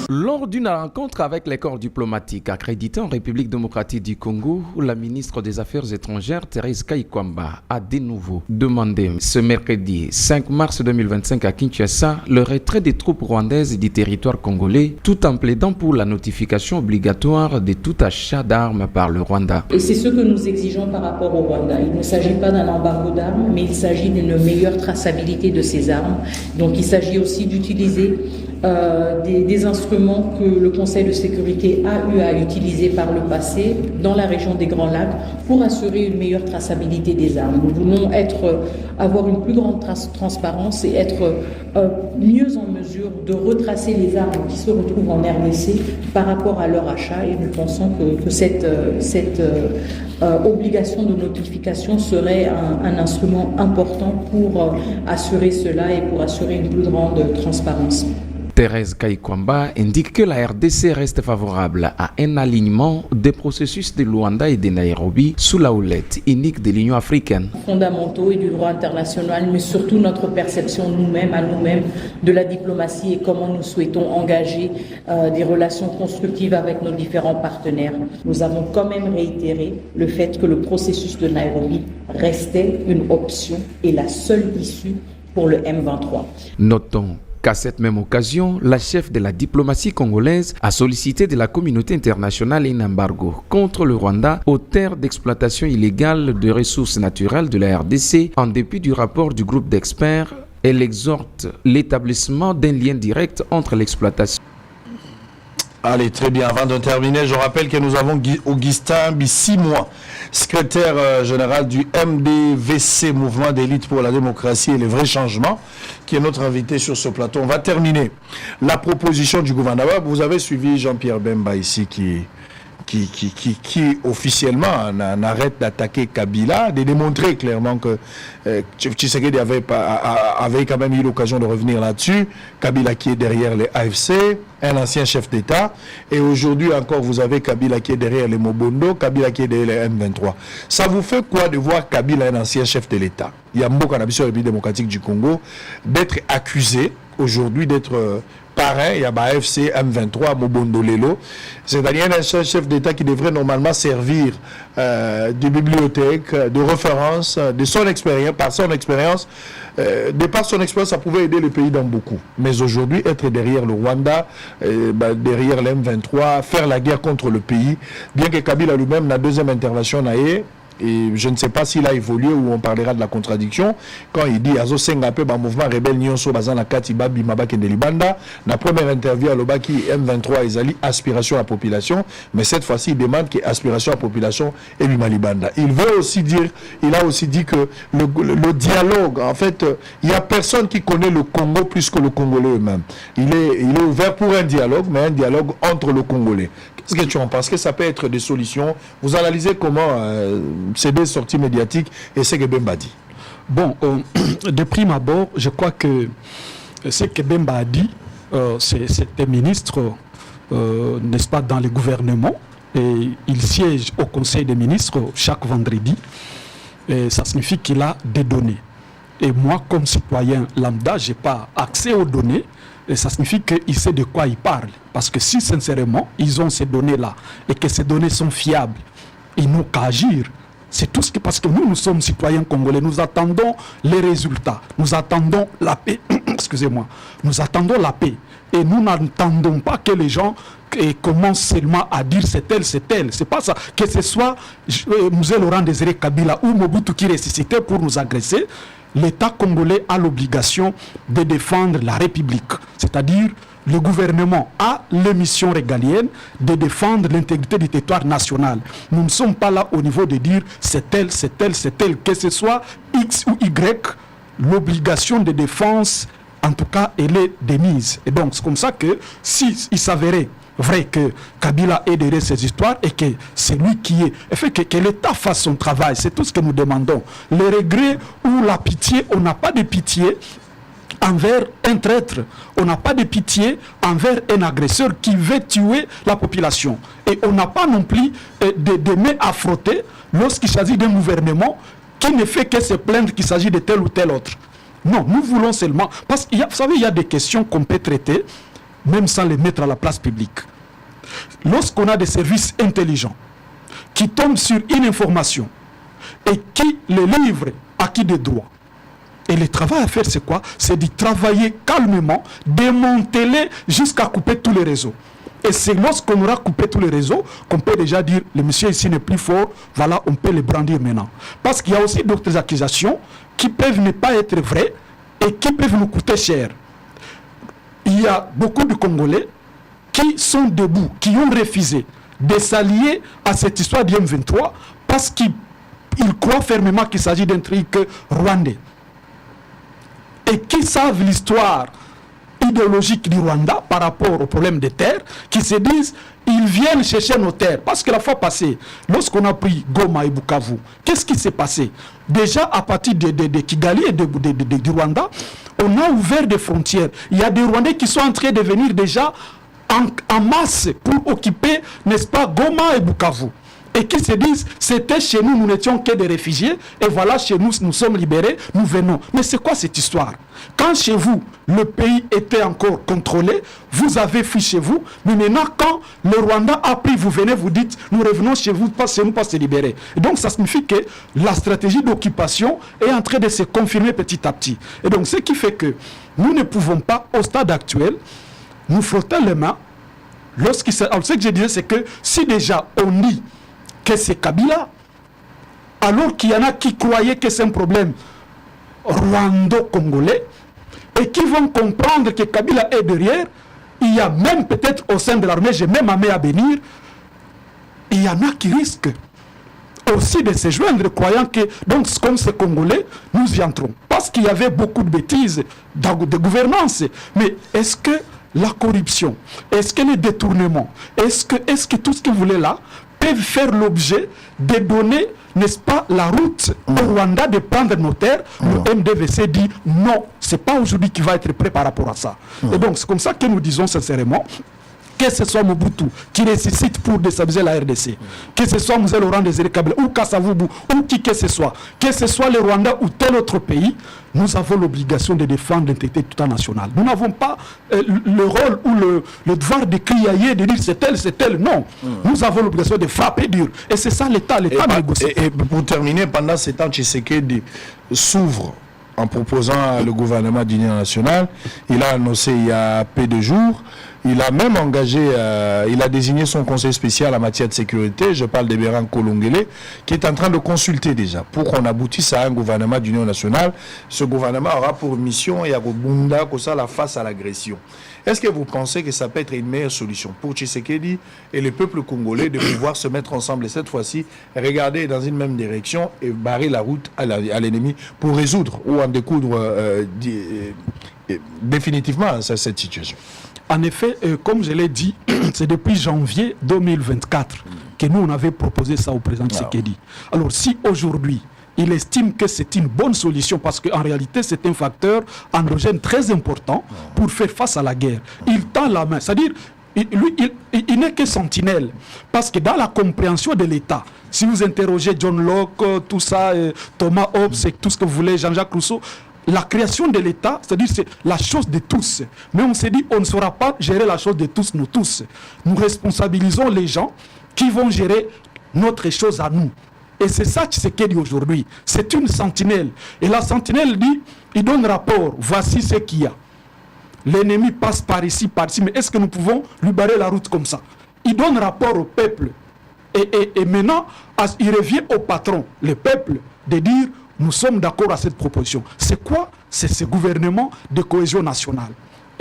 Lors d'une rencontre avec les corps diplomatiques accrédités en République démocratique du Congo, la ministre des Affaires étrangères, Thérèse Kayikwamba, a de nouveau demandé ce mercredi 5 mars 2025 à Kinshasa le retrait des troupes rwandaises du territoire congolais, tout en plaidant pour la notification obligatoire de tout achat d'armes par le Rwanda. Et c'est ce que nous exigeons par rapport au Rwanda. Il ne s'agit pas d'un embargo d'armes, mais il s'agit d'une meilleure traçabilité de ces armes. Donc il s'agit aussi d'utiliser des instruments que le Conseil de sécurité a eu à utiliser par le passé dans la région des Grands Lacs pour assurer une meilleure traçabilité des armes. Nous voulons avoir une plus grande transparence et être mieux en mesure de retracer les armes qui se retrouvent en RDC par rapport à leur achat, et nous pensons que cette obligation de notification serait un instrument important pour assurer cela et pour assurer une plus grande transparence. Thérèse Kayikwamba indique que la RDC reste favorable à un alignement des processus de Luanda et de Nairobi sous la houlette unique de l'Union africaine. Fondamentaux et du droit international, mais surtout notre perception nous-mêmes, à nous-mêmes, de la diplomatie et comment nous souhaitons engager des relations constructives avec nos différents partenaires. Nous avons quand même réitéré le fait que le processus de Nairobi restait une option et la seule issue pour le M23. Notons qu'à cette même occasion, la chef de la diplomatie congolaise a sollicité de la communauté internationale un embargo contre le Rwanda aux terres d'exploitation illégale de ressources naturelles de la RDC en dépit du rapport du groupe d'experts. Elle exhorte l'établissement d'un lien direct entre l'exploitation. Allez, très bien. Avant de terminer, je rappelle que nous avons Augustin Bissimois, secrétaire général du MDVC, Mouvement d'élite pour la démocratie et les vrais changements, qui est notre invité sur ce plateau. On va terminer la proposition du gouvernement. Vous avez suivi Jean-Pierre Bemba ici qui officiellement n'arrête d'attaquer Kabila, de démontrer clairement que Tshisekedi avait quand même eu l'occasion de revenir là-dessus. Kabila qui est derrière les AFC, un ancien chef d'État, et aujourd'hui encore vous avez Kabila qui est derrière les Mobondo, Kabila qui est derrière les M23. Ça vous fait quoi de voir Kabila, un ancien chef de l'État, Yambo Kanabissi, République démocratique du Congo, d'être accusé aujourd'hui d'être parrain, il y a AFC, M23, Mobondo Lelo, c'est-à-dire un chef d'État qui devrait normalement servir de bibliothèque, de référence, de son expérience, par son expérience. De par son expérience, ça pouvait aider le pays dans beaucoup. Mais aujourd'hui, être derrière le Rwanda, derrière le M23, faire la guerre contre le pays, bien que Kabila lui-même, la deuxième intervention, et je ne sais pas s'il a évolué ou on parlera de la contradiction quand il dit Azo Sengape ba mouvement rebelle Nyonso bazana Katiba Bimaba Kendelibanda. La première interview à l'Obaki M23 Ezali aspiration à la population, mais cette fois-ci il demande que aspiration à la population et Bimalibanda. Il a aussi dit que le dialogue, en fait, il n'y a personne qui connaît le Congo plus que le Congolais eux-mêmes. Il est ouvert pour un dialogue, mais un dialogue entre le Congolais. Qu'est-ce que tu en penses? Que ça peut être des solutions? Vous analysez comment ces deux sorties médiatiques et ce que Bemba dit? Bon, de prime abord, je crois que ce que Bemba a dit, c'était ministre, n'est-ce pas, dans le gouvernement, et il siège au Conseil des ministres chaque vendredi, et ça signifie qu'il a des données. Et moi, comme citoyen lambda, je n'ai pas accès aux données, et ça signifie qu'il sait de quoi il parle. Parce que si sincèrement, ils ont ces données-là, et que ces données sont fiables, ils n'ont qu'à agir. C'est tout ce que... Parce que nous sommes citoyens congolais, nous attendons les résultats, nous attendons la paix, excusez-moi, nous attendons la paix. Et nous n'entendons pas que les gens commencent seulement à dire c'est tel, c'est tel. C'est pas ça. Que ce soit Mzee Laurent Désiré Kabila ou Mobutu qui ressuscitait pour nous agresser, l'État congolais a l'obligation de défendre la République. C'est-à-dire, le gouvernement a les missions régaliennes de défendre l'intégrité du territoire national. Nous ne sommes pas là au niveau de dire c'est tel, c'est tel, c'est tel. Que ce soit X ou Y, l'obligation de défense, en tout cas, elle est démise. Et donc, c'est comme ça que si il s'avérait vrai que Kabila est derrière ces histoires et que c'est lui qui est... Et fait que l'État fasse son travail, c'est tout ce que nous demandons. Le regret ou la pitié, on n'a pas de pitié envers un traître, on n'a pas de pitié envers un agresseur qui veut tuer la population. Et on n'a pas non plus de mains à frotter lorsqu'il s'agit d'un gouvernement qui ne fait que se plaindre qu'il s'agit de tel ou tel autre. Non, nous voulons seulement... Parce que, vous savez, il y a des questions qu'on peut traiter même sans les mettre à la place publique. Lorsqu'on a des services intelligents qui tombent sur une information et qui les livrent à qui de droit, et le travail à faire, c'est quoi? C'est de travailler calmement, démanteler jusqu'à couper tous les réseaux. Et c'est lorsqu'on aura coupé tous les réseaux qu'on peut déjà dire le monsieur ici n'est plus fort, voilà, on peut les brandir maintenant. Parce qu'il y a aussi d'autres accusations qui peuvent ne pas être vraies et qui peuvent nous coûter cher. Il y a beaucoup de Congolais qui sont debout, qui ont refusé de s'allier à cette histoire du M23 parce qu'ils croient fermement qu'il s'agit d'un truc rwandais. Et qui savent l'histoire idéologique du Rwanda par rapport au problème des terres, qui se disent il viennent chercher nos terres. Parce que la fois passée, lorsqu'on a pris Goma et Bukavu, qu'est-ce qui s'est passé? Déjà, à partir de Kigali et du Rwanda, on a ouvert des frontières. Il y a des Rwandais qui sont en train de venir déjà en masse pour occuper, n'est-ce pas, Goma et Bukavu. Et qui se disent, c'était chez nous, nous n'étions que des réfugiés, et voilà, chez nous, nous sommes libérés, nous venons. Mais c'est quoi cette histoire? Quand chez vous, le pays était encore contrôlé, vous avez fui chez vous, mais maintenant, quand le Rwanda a pris, vous venez, vous dites, nous revenons chez vous, pas chez nous, pas se libérer. Et donc, ça signifie que la stratégie d'occupation est en train de se confirmer petit à petit. Et donc, ce qui fait que nous ne pouvons pas, au stade actuel, nous frotter les mains. Alors, ce que je disais, c'est que si déjà on dit que c'est Kabila, alors qu'il y en a qui croyaient que c'est un problème rwando-congolais, et qui vont comprendre que Kabila est derrière, il y a même peut-être au sein de l'armée, j'ai même amené à bénir, il y en a qui risquent aussi de se joindre, croyant que, donc comme c'est Congolais, nous y entrons. Parce qu'il y avait beaucoup de bêtises de gouvernance. Mais est-ce que la corruption, est-ce que les détournements, est-ce que tout ce qu'ils voulaient là, peuvent faire l'objet de donner, n'est-ce pas, la route au Rwanda de prendre nos terres? Le MDVC dit non, c'est pas aujourd'hui qu'il va être prêt par rapport à ça. Et donc c'est comme ça que nous disons sincèrement, que ce soit Mobutu qui nécessite pour déstabiliser la RDC, que ce soit Mzee Laurent Désiré Kabila ou Kassavubu ou qui que ce soit le Rwanda ou tel autre pays, nous avons l'obligation de défendre l'intégrité du État national. Nous n'avons pas le rôle ou le devoir de crier, de dire c'est tel, non. Nous avons l'obligation de frapper dur. Et c'est ça l'État négocie. Et pour terminer, pendant ces temps, Tshisekedi s'ouvre en proposant le gouvernement d'union nationale. Il a annoncé il y a peu de jours. Il a même engagé, il a désigné son conseil spécial en matière de sécurité, je parle de Béran Kolongele, qui est en train de consulter déjà pour qu'on aboutisse à un gouvernement d'union nationale. Ce gouvernement aura pour mission la face à l'agression. Est-ce que vous pensez que ça peut être une meilleure solution pour Tshisekedi et le peuple congolais de pouvoir se mettre ensemble et cette fois-ci regarder dans une même direction et barrer la route à l'ennemi pour résoudre ou en découdre définitivement cette situation? En effet, comme je l'ai dit, c'est depuis janvier 2024 que nous, on avait proposé ça au président Tshisekedi. Alors, si aujourd'hui, il estime que c'est une bonne solution, parce qu'en réalité, c'est un facteur endogène très important pour faire face à la guerre. Il tend la main, c'est-à-dire, il n'est que sentinelle, parce que dans la compréhension de l'État, si vous interrogez John Locke, tout ça, Thomas Hobbes, tout ce que vous voulez, Jean-Jacques Rousseau, la création de l'État, c'est-à-dire c'est la chose de tous. Mais on s'est dit, on ne saura pas gérer la chose de tous, nous tous. Nous responsabilisons les gens qui vont gérer notre chose à nous. Et c'est ça ce qu'il dit aujourd'hui. C'est une sentinelle. Et la sentinelle dit, il donne rapport, voici ce qu'il y a. L'ennemi passe par ici, mais est-ce que nous pouvons lui barrer la route comme ça? Il donne rapport au peuple. Et maintenant, il revient au patron, le peuple, de dire, nous sommes d'accord à cette proposition. C'est quoi? C'est ce gouvernement de cohésion nationale.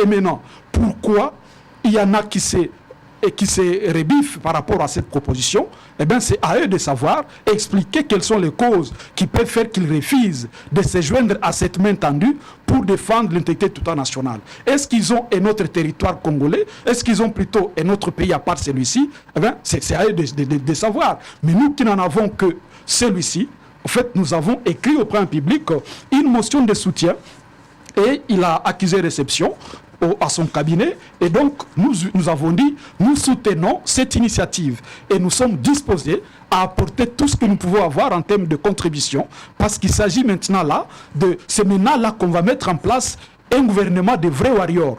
Et maintenant, pourquoi il y en a qui se rebiffent par rapport à cette proposition? Eh bien, c'est à eux de savoir, expliquer quelles sont les causes qui peuvent faire qu'ils refusent de se joindre à cette main tendue pour défendre l'intégrité du État national. Est-ce qu'ils ont un autre territoire congolais? Est-ce qu'ils ont plutôt un autre pays à part celui-ci? Eh bien, c'est à eux de savoir. Mais nous qui n'en avons que celui-ci, en fait, nous avons écrit au président public une motion de soutien et il a accusé réception à son cabinet. Et donc, nous avons dit, nous soutenons cette initiative et nous sommes disposés à apporter tout ce que nous pouvons avoir en termes de contribution, parce qu'il s'agit maintenant là, c'est maintenant là qu'on va mettre en place un gouvernement de vrais warriors.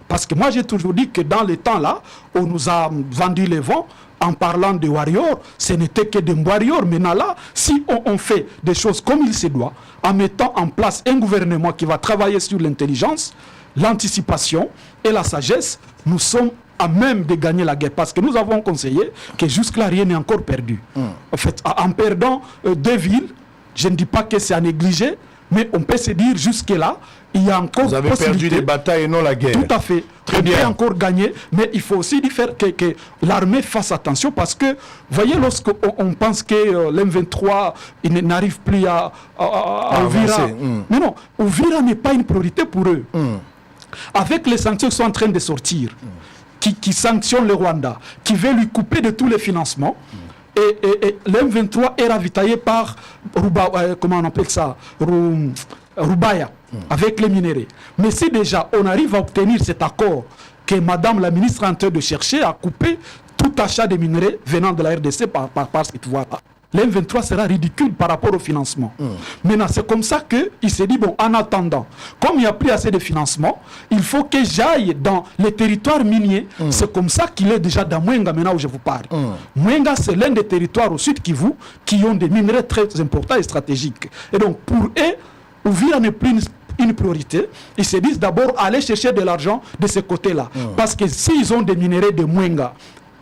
Parce que moi, j'ai toujours dit que dans les temps là, on nous a vendu les vents, en parlant de warriors, ce n'était que des warriors. Maintenant là, si on fait des choses comme il se doit, en mettant en place un gouvernement qui va travailler sur l'intelligence, l'anticipation et la sagesse, nous sommes à même de gagner la guerre. Parce que nous avons conseillé que jusque-là, rien n'est encore perdu. En fait, en perdant 2 villes, je ne dis pas que c'est à négliger, mais on peut se dire jusque-là, il y a encore vous avez perdu des batailles et non la guerre. Tout à fait. Très bien. On peut encore gagner, mais il faut aussi faire que l'armée fasse attention, parce que, voyez, lorsqu'on pense que l'M23 n'arrive plus à Ouvira. Mais non, Ouvira n'est pas une priorité pour eux. Avec les sanctions qui sont en train de sortir, qui sanctionne le Rwanda, qui veut lui couper de tous les financements. Et l'M23 est ravitaillé par comment on appelle ça, Rubaya, avec les minéraux. Mais si déjà on arrive à obtenir cet accord que Madame la ministre est en train de chercher à couper tout achat de minerais venant de la RDC par cette voie-là, l'M23 sera ridicule par rapport au financement. Maintenant, c'est comme ça qu'il s'est dit, bon, en attendant, comme il n'y a plus assez de financement, il faut que j'aille dans les territoires miniers. C'est comme ça qu'il est déjà dans Mwenga, maintenant où je vous parle. Mwenga, c'est l'un des territoires au sud Kivu qui ont des minerais très importants et stratégiques. Et donc, pour eux, Uvira n'est plus une priorité. Ils se disent d'abord aller chercher de l'argent de ce côté-là. Parce que s'ils ont des minerais de Mwenga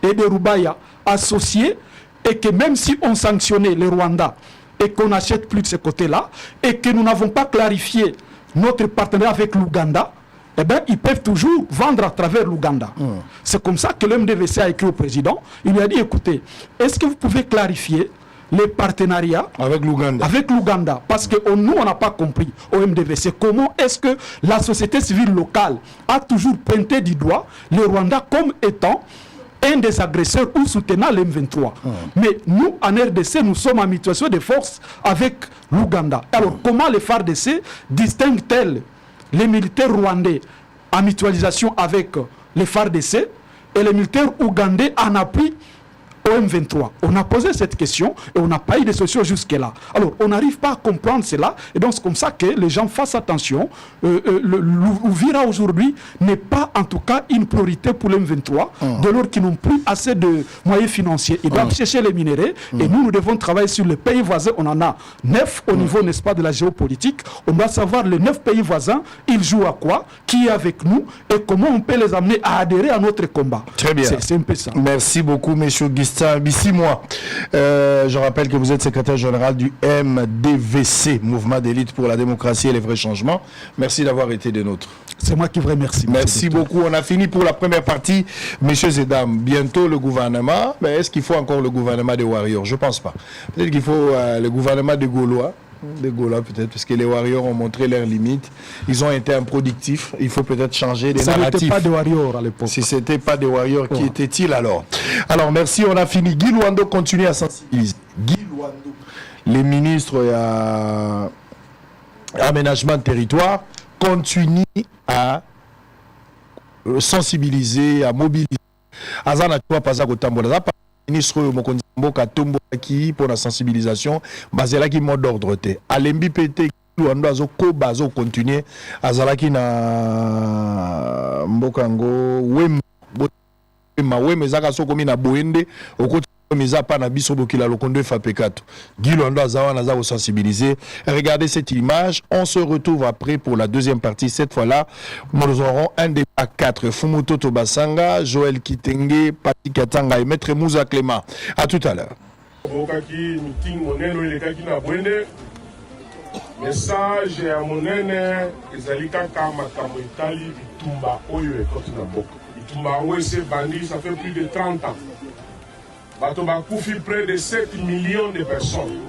et de Rubaya associés, et que même si on sanctionnait le Rwanda et qu'on n'achète plus de ce côté-là, et que nous n'avons pas clarifié notre partenariat avec l'Ouganda, eh bien, ils peuvent toujours vendre à travers l'Ouganda. C'est comme ça que le MDVC a écrit au président. Il lui a dit, écoutez, est-ce que vous pouvez clarifier les partenariats avec l'Ouganda? Parce que nous, on n'a pas compris au MDVC comment est-ce que la société civile locale a toujours pointé du doigt le Rwanda comme étant un des agresseurs ou soutenant l'M23. Mais nous, en RDC, nous sommes en mutuation de force avec l'Ouganda. Alors, comment les FARDC distinguent-elles les militaires rwandais en mutualisation avec les FARDC et les militaires ougandais en appui au M23? On a posé cette question et on n'a pas eu de solution jusque-là. Alors, on n'arrive pas à comprendre cela. Et donc, c'est comme ça que les gens fassent attention. L'Uvira aujourd'hui n'est pas, en tout cas, une priorité pour le M23, de lors qu'ils n'ont plus assez de moyens financiers. Ils doivent chercher les minéraux. Et nous devons travailler sur les pays voisins. On en a 9 au niveau, n'est-ce pas, de la géopolitique. On doit savoir les 9 pays voisins, ils jouent à quoi, qui est avec nous et comment on peut les amener à adhérer à notre combat. Très bien. C'est un peu ça. Merci beaucoup, M. Augustin Bissimois. Je rappelle que vous êtes secrétaire général du MDVC, Mouvement d'élite pour la démocratie et les vrais changements. Merci d'avoir été des nôtres. C'est moi qui vous remercie. Merci beaucoup. On a fini pour la première partie. Messieurs et dames, bientôt le gouvernement. Mais est-ce qu'il faut encore le gouvernement des Warriors? Je ne pense pas. Peut-être qu'il faut le gouvernement des Gaulois. Des Gaulois peut-être, parce que les Warriors ont montré leurs limites. Ils ont été improductifs. Il faut peut-être changer des narratifs. Ça n'était pas des Warriors à l'époque. Si ce n'était pas des Warriors, qui étaient-ils alors? Alors, merci, on a fini. Guy Luando continue à sensibiliser. Guy Luando, les ministres à aménagement de territoire, continuent à sensibiliser, à mobiliser. Azana Tua Pazako Tambola. Ministre Mokonzi Mboka Tomboki pour la sensibilisation, Bazelaki mot d'ordre te. Alembi PT Luando azo ko bazo continuer azalaki na Mbokango wema zaka so komi na boende okoti miza pa na biso bokila lokondo fapekato. Guy Luando azawa naza sensibiliser. Regardez cette image, on se retrouve après pour la deuxième partie. Cette fois-là, nous aurons un débat à 4. Fumuto Tobasanga, Joël Kitenge, Pati Katanga et Maître Moussa Clément. À tout à l'heure. Message ya monene ezalika kama kamo Italie bitumba oyo ekoti na boka. Bitumba oyo c'est bandit, ça fait plus de 30 ans. Batoba koufi près de 7 millions de personnes.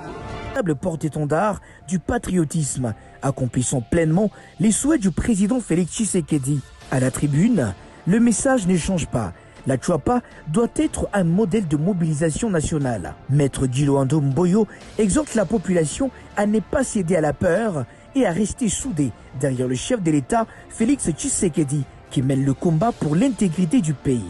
Le porte-étendard du patriotisme, accomplissant pleinement les souhaits du président Félix Tshisekedi. À la tribune, le message ne change pas. La Chouapa doit être un modèle de mobilisation nationale. Maître Guy Luando Mboyo exhorte la population à ne pas céder à la peur et à rester soudée derrière le chef de l'État, Félix Tshisekedi, qui mène le combat pour l'intégrité du pays.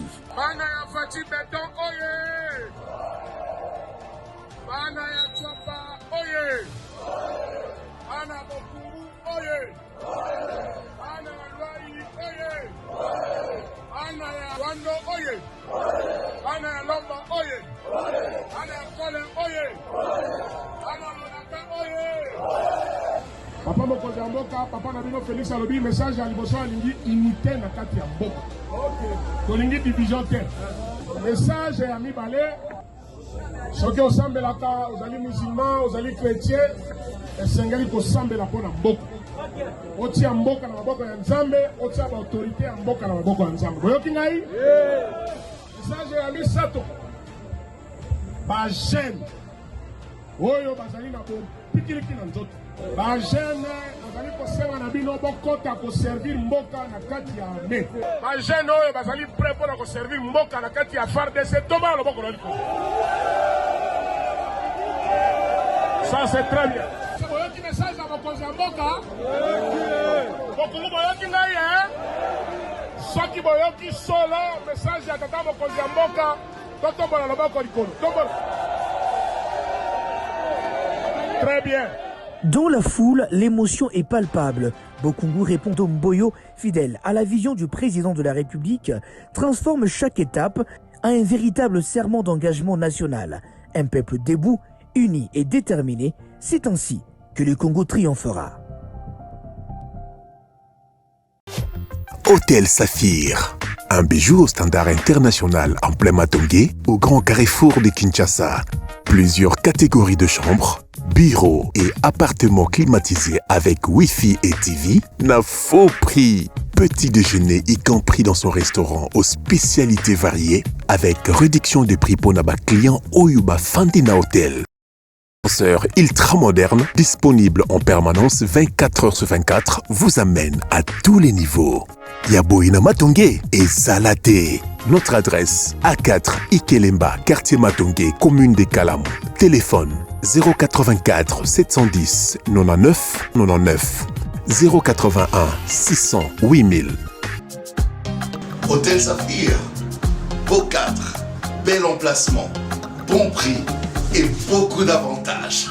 Papa Mokonzi ya mboka, papa na bino Félix alobi message ya liboso alingi unité na kati ya mboka. Tolingi division te. Message ya mibale soki osambelaka ozali musulman, ozali chrétien, esengeli kosambela mpona mboka. Otia mboka na maboko ya Nzambe, otia ba autorité ya mboka na maboko ya Nzambe. Boyoki ngai? Message ya misato. Ba jeune oyo bazali na bopikiliki na nzoto bagene bazali kosenga na bino bokota koservir mboka na kati ya arme bagene oyo bazali pre mpona koservir mboka na kati ya FARDC toma loboko na likolo. Ça c'est très bien. Boyoki message na bakonzi ya mboka bokungu boyoki ngai soki boyoki solo message ya tata mokonzi ya mboka totombola loboko likolo tombola. Très bien. Dans la foule, l'émotion est palpable. Bokungu répond au Mboyo, fidèle à la vision du président de la République, transforme chaque étape en un véritable serment d'engagement national. Un peuple debout, uni et déterminé, c'est ainsi que le Congo triomphera. Hôtel Saphir, un bijou au standard international en plein Matongé, au grand carrefour de Kinshasa. Plusieurs catégories de chambres, bureaux et appartements climatisés avec Wi-Fi et TV n'a faux prix. Petit déjeuner y compris dans son restaurant aux spécialités variées avec réduction des prix pour Naba client Oyuba Fandina Hotel. Ascenseur ultra moderne, disponible en permanence 24h/24, vous amène à tous les niveaux. Yaboina Matongé et Salaté. Notre adresse A4 Ikelemba, quartier Matongé, commune des Kalamou. Téléphone 084 710 99 99 081 600 8000. Hôtel Saphir, beau cadre, bel emplacement, bon prix et beaucoup d'avantages.